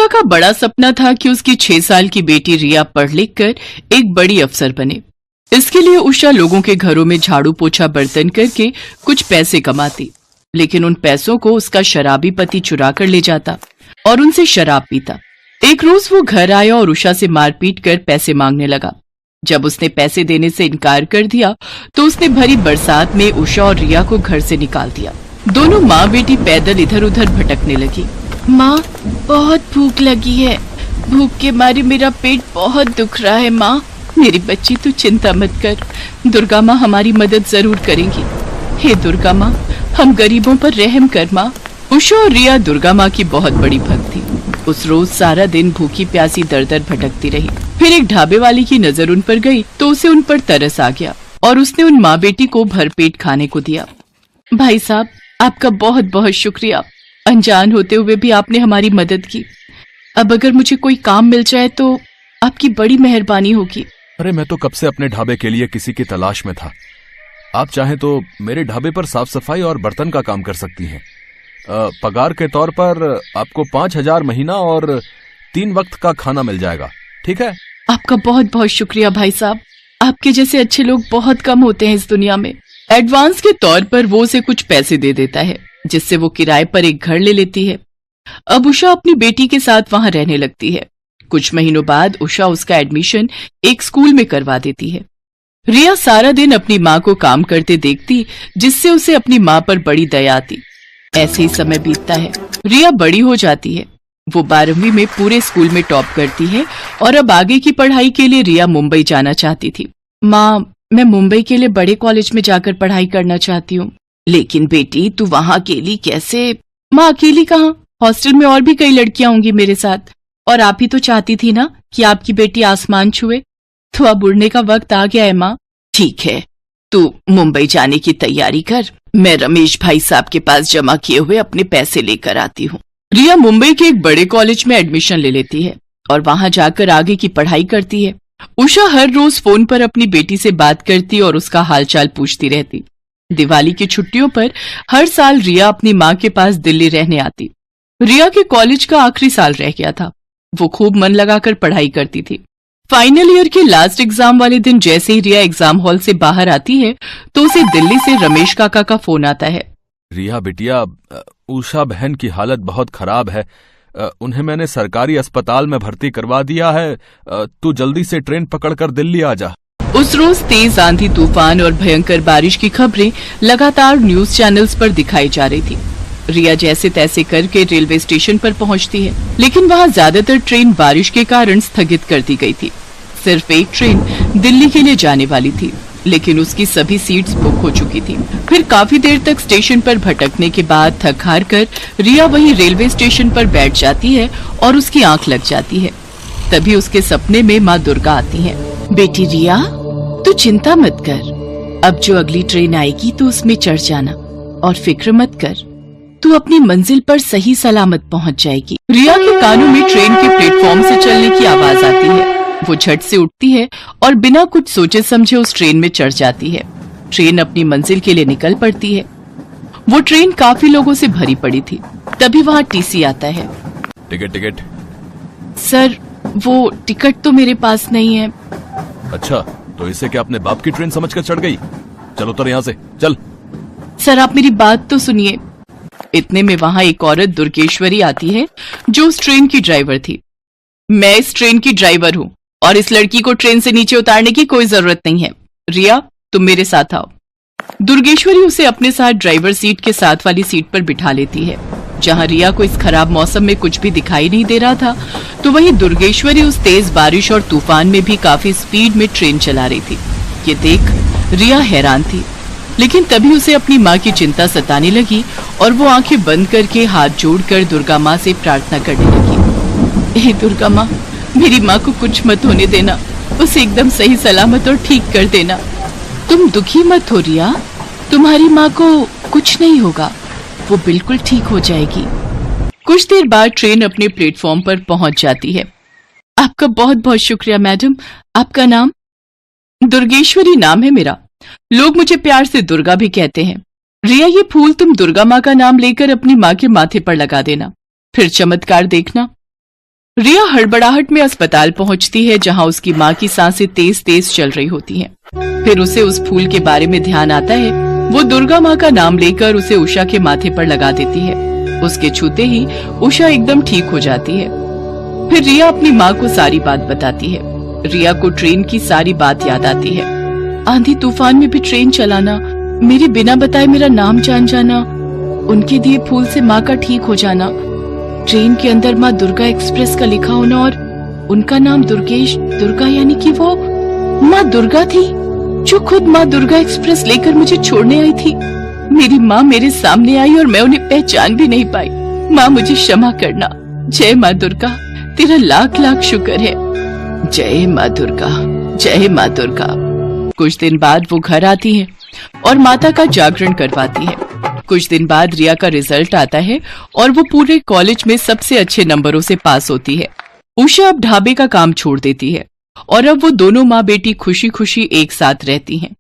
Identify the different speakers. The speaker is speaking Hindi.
Speaker 1: उषा का बड़ा सपना था कि उसकी 6 साल की बेटी रिया पढ़ लिख कर एक बड़ी अफसर बने। इसके लिए उषा लोगों के घरों में झाड़ू पोछा बर्तन करके कुछ पैसे कमाती, लेकिन उन पैसों को उसका शराबी पति चुरा कर ले जाता और उनसे शराब पीता। एक रोज वो घर आया और उषा से मारपीट कर पैसे मांगने लगा। जब उसने पैसे देने से इनकार कर दिया तो उसने भरी बरसात में उषा और रिया को घर से निकाल दिया। दोनों माँ बेटी पैदल इधर उधर भटकने लगी। माँ, बहुत भूख लगी है, भूख के मारे मेरा पेट बहुत दुख रहा है। माँ, मेरी बच्ची तू चिंता मत कर, दुर्गा माँ हमारी मदद जरूर करेंगी। हे दुर्गा माँ, हम गरीबों पर रहम कर माँ। उषा और रिया दुर्गा माँ की बहुत बड़ी भक्त थी। उस रोज सारा दिन भूखी प्यासी दर दर भटकती रही। फिर एक ढाबे वाली की नजर उन पर गई तो उसे उन पर तरस आ गया और उसने उन माँ बेटी को भरपेट खाने को दिया। भाई साहब, आपका बहुत बहुत शुक्रिया, अनजान होते हुए भी आपने हमारी मदद की। अब अगर मुझे कोई काम मिल जाए तो आपकी बड़ी मेहरबानी होगी।
Speaker 2: अरे मैं तो कब से अपने ढाबे के लिए किसी की तलाश में था। आप चाहें तो मेरे ढाबे पर साफ सफाई और बर्तन का काम कर सकती हैं। पगार के तौर पर आपको 5,000 महीना और 3 वक्त का खाना मिल जाएगा, ठीक है?
Speaker 1: आपका बहुत बहुत शुक्रिया भाई साहब, आपके जैसे अच्छे लोग बहुत कम होते हैं इस दुनिया में। एडवांस के तौर पर वो उसे कुछ पैसे दे देता है, जिससे वो किराए पर एक घर ले लेती है। अब उषा अपनी बेटी के साथ वहां रहने लगती है। कुछ महीनों बाद उषा उसका एडमिशन एक स्कूल में करवा देती है। रिया सारा दिन अपनी माँ को काम करते देखती, जिससे उसे अपनी माँ पर बड़ी दया आती। ऐसे ही समय बीतता है। रिया बड़ी हो जाती है। वो 12वीं में पूरे स्कूल में टॉप करती है और अब आगे की पढ़ाई के लिए रिया मुंबई जाना चाहती थी। माँ, मैं मुंबई के लिए बड़े कॉलेज में जाकर पढ़ाई करना चाहती हूँ। लेकिन बेटी, तू वहाँ अकेली कैसे? माँ, अकेली कहाँ, हॉस्टल में और भी कई लड़कियां होंगी मेरे साथ। और आप ही तो चाहती थी ना कि आपकी बेटी आसमान छुए। तो अब उड़ने का वक्त आ गया है माँ। ठीक है, तू मुंबई जाने की तैयारी कर, मैं रमेश भाई साहब के पास जमा किए हुए अपने पैसे लेकर आती हूँ। रिया मुंबई के एक बड़े कॉलेज में एडमिशन ले लेती है और वहां जाकर आगे की पढ़ाई करती है। उषा हर रोज फोन पर अपनी बेटी से बात करती और उसका हालचाल पूछती रहती। दिवाली की छुट्टियों पर हर साल रिया अपनी माँ के पास दिल्ली रहने आती। रिया के कॉलेज का आखिरी साल रह गया था। वो खूब मन लगाकर पढ़ाई करती थी। फाइनल ईयर के लास्ट एग्जाम वाले दिन जैसे ही रिया एग्जाम हॉल से बाहर आती है तो उसे दिल्ली से रमेश काका का फोन आता है।
Speaker 2: रिया बिटिया, उषा बहन की हालत बहुत खराब है। उन्हें मैंने सरकारी अस्पताल में भर्ती करवा दिया है। तू जल्दी से ट्रेन पकड़कर दिल्ली आ जा।
Speaker 1: उस रोज तेज आंधी तूफान और भयंकर बारिश की खबरें लगातार न्यूज चैनल्स पर दिखाई जा रही थी। रिया जैसे तैसे करके रेलवे स्टेशन पर पहुंचती है, लेकिन वहां ज्यादातर ट्रेन बारिश के कारण स्थगित कर दी गई थी। सिर्फ एक ट्रेन दिल्ली के लिए जाने वाली थी, लेकिन उसकी सभी सीट्स बुक हो चुकी थी। फिर काफी देर तक स्टेशन पर भटकने के बाद थक हार कर रिया वहीं रेलवे स्टेशन पर बैठ जाती है और उसकी आंख लग जाती है। तभी उसके सपने में माँ दुर्गा आती हैं। बेटी रिया, तू चिंता मत कर, अब जो अगली ट्रेन आएगी तो उसमें चढ़ जाना और फिक्र मत कर, तू अपनी मंजिल पर सही सलामत पहुंच जाएगी। रिया के कानों में ट्रेन के प्लेटफॉर्म से चलने की आवाज आती है। वो झट से उठती है और बिना कुछ सोचे समझे उस ट्रेन में चढ़ जाती है। ट्रेन अपनी मंजिल के लिए निकल पड़ती है। वो ट्रेन काफी लोगों से भरी पड़ी थी। तभी वहाँ टीसी आता है।
Speaker 2: टिकट।
Speaker 1: सर, वो टिकट तो मेरे पास नहीं है।
Speaker 2: अच्छा, तो इसे क्या अपने बाप की ट्रेन समझकर चढ़ गई? चलो उतर यहाँ से, चल।
Speaker 1: सर, आप मेरी बात तो सुनिए। इतने में वहाँ एक औरत दुर्गेश्वरी आती है जो उस ट्रेन की ड्राइवर थी। मैं इस ट्रेन की ड्राइवर हूँ और इस लड़की को ट्रेन से नीचे उतारने की कोई जरूरत नहीं है। रिया, तुम मेरे साथ आओ। दुर्गेश्वरी उसे अपने साथ ड्राइवर सीट के साथ वाली सीट पर बिठा लेती है। जहाँ रिया को इस खराब मौसम में कुछ भी दिखाई नहीं दे रहा था, तो वहीं दुर्गेश्वरी उस तेज बारिश और तूफान में भी काफी स्पीड में ट्रेन चला रही थी। ये देख रिया हैरान थी, लेकिन तभी उसे अपनी माँ की चिंता सताने लगी और वो आंखें बंद करके हाथ जोड़कर दुर्गा माँ से प्रार्थना करने लगी। हे दुर्गा माँ, मेरी माँ को कुछ मत होने देना, उसे एकदम सही सलामत और ठीक कर देना। तुम दुखी मत हो रिया, तुम्हारी माँ को कुछ नहीं होगा, वो बिल्कुल ठीक हो जाएगी। कुछ देर बाद ट्रेन अपने प्लेटफॉर्म पर पहुंच जाती है। आपका बहुत बहुत शुक्रिया मैडम। आपका नाम? दुर्गेश्वरी नाम है मेरा। लोग मुझे प्यार से दुर्गा भी कहते हैं। रिया, ये फूल तुम दुर्गा माँ का नाम लेकर अपनी माँ के माथे पर लगा देना, फिर चमत्कार देखना। रिया हड़बड़ाहट में अस्पताल पहुंचती है, जहां उसकी माँ की सांसें तेज तेज चल रही होती हैं। फिर उसे उस फूल के बारे में ध्यान आता है। वो दुर्गा माँ का नाम लेकर उसे उषा के माथे पर लगा देती है। उसके छूते ही उषा एकदम ठीक हो जाती है। फिर रिया अपनी माँ को सारी बात बताती है। रिया को ट्रेन की सारी बात याद आती है। आंधी तूफान में भी ट्रेन चलाना, मेरे बिना बताए मेरा नाम जान जाना, उनके दिए फूल से माँ का ठीक हो जाना, ट्रेन के अंदर माँ दुर्गा एक्सप्रेस का लिखा होना और उनका नाम दुर्गेश, दुर्गा यानी कि वो माँ दुर्गा थी जो खुद माँ दुर्गा एक्सप्रेस लेकर मुझे छोड़ने आई थी। मेरी माँ मेरे सामने आई और मैं उन्हें पहचान भी नहीं पाई। माँ मुझे क्षमा करना। जय माँ दुर्गा, तेरा लाख लाख शुक्र है। जय माँ दुर्गा, जय माँ दुर्गा। कुछ दिन बाद वो घर आती है और माता का जागरण करवाती है। कुछ दिन बाद रिया का रिजल्ट आता है और वो पूरे कॉलेज में सबसे अच्छे नंबरों से पास होती है। उषा अब ढाबे का काम छोड़ देती है और अब वो दोनों माँ बेटी खुशी खुशी एक साथ रहती हैं।